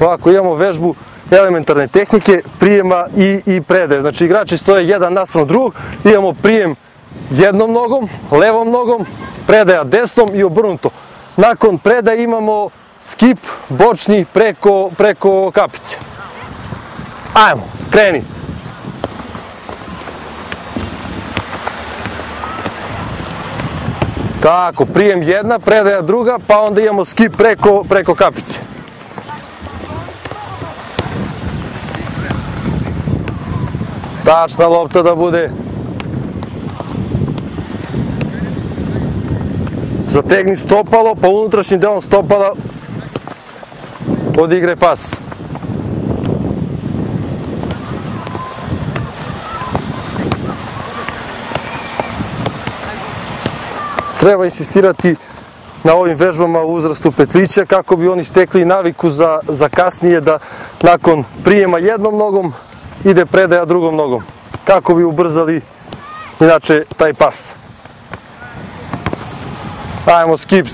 Ovako imamo vežbu elementarne tehnike prijema i predaje. Znači igrači stoje jedan naspram drugog, imamo prijem jednom nogom, levom nogom, predaja desnom i obrnuto. Nakon predaje imamo skip bočni preko kapice. Ajmo, kreni. Tako, prijem jedna, predaja druga, pa onda imamo skip preko kapice. Tačna lopta da bude. Zategni stopalo, pa unutrašnjim delom stopala odigraj pas. Treba insistirati na ovim vežbama u uzrastu petlića kako bi oni stekli naviku za kasnije da nakon prijema jednom nogom ide predaja drugom nogom. Kako bi ubrzali inače taj pas. Ajmo, skip.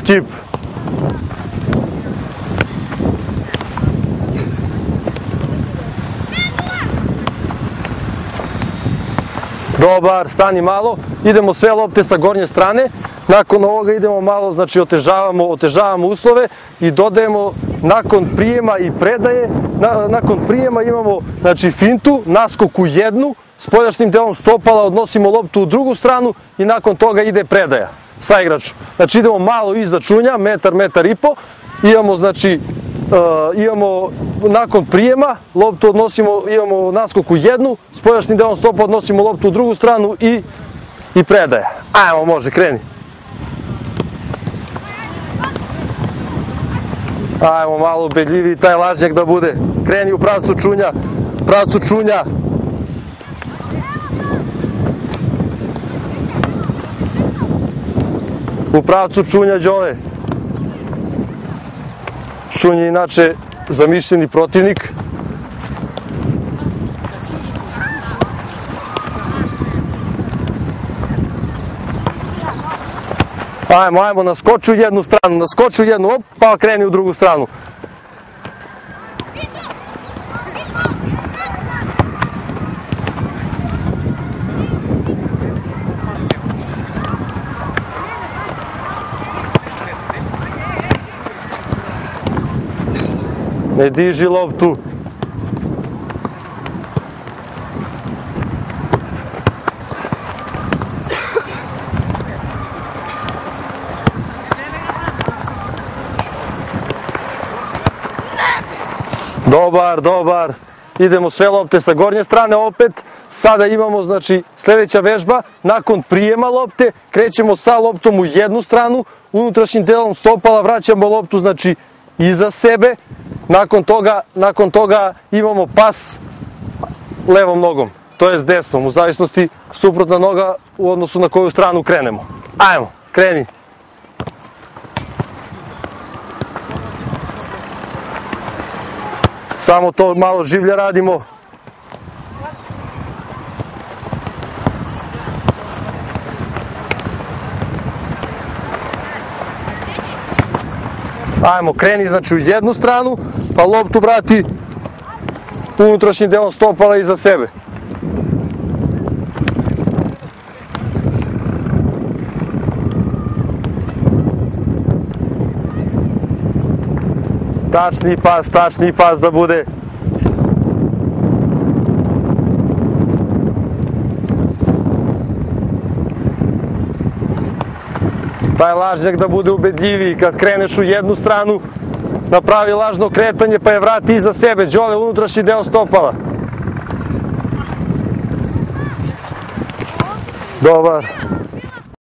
Dobar, stani malo. Idemo sve lopte sa gornje strane. Nakon ovoga idemo malo, znači otežavamo uslove i dodajemo nakon prijema i predaje. Nakon prijema imamo znači fintu, naskok u jednu, spoljašnjim delom stopala odnosimo loptu u drugu stranu i nakon toga ide predaja sa igračom. Znači idemo malo iza čunja, metar i po, imamo znači nakon prijema loptu imamo naskok u jednu, spoljašnjim delom stopa odnosimo loptu u drugu stranu i predaja. Ajmo, može, kreni. Ajmo malo ubedljiviji taj lažnjak da bude. Kreni u pravcu čunja. U pravcu čunja, Đole. Čunj je inače zamišljeni protivnik. Ajmo, naskoči u jednu stranu, pa kreni u drugu stranu. Ne diži loptu. Dobar. Idemo sve lopte sa gornje strane opet. Sada imamo, znači, sljedeća vežba. Nakon prijema lopte krećemo sa loptom u jednu stranu. Unutrašnjim delom stopala vraćamo loptu, znači, iza sebe. Nakon toga imamo pas levom nogom, to jest desnom, u zavisnosti suprotna noga u odnosu na koju stranu krenemo. Ajmo, kreni. Samo to malo življa radimo. Ajmo, kreni znači u jednu stranu, pa loptu vrati unutrašnjim delom stopala iza sebe. Tačni pas da bude. Taj lažnjak da bude ubedljiviji, kad kreneš u jednu stranu, napravi lažno kretanje pa je vrati iza sebe, Đole unutrašnji deo stopala. Dobar.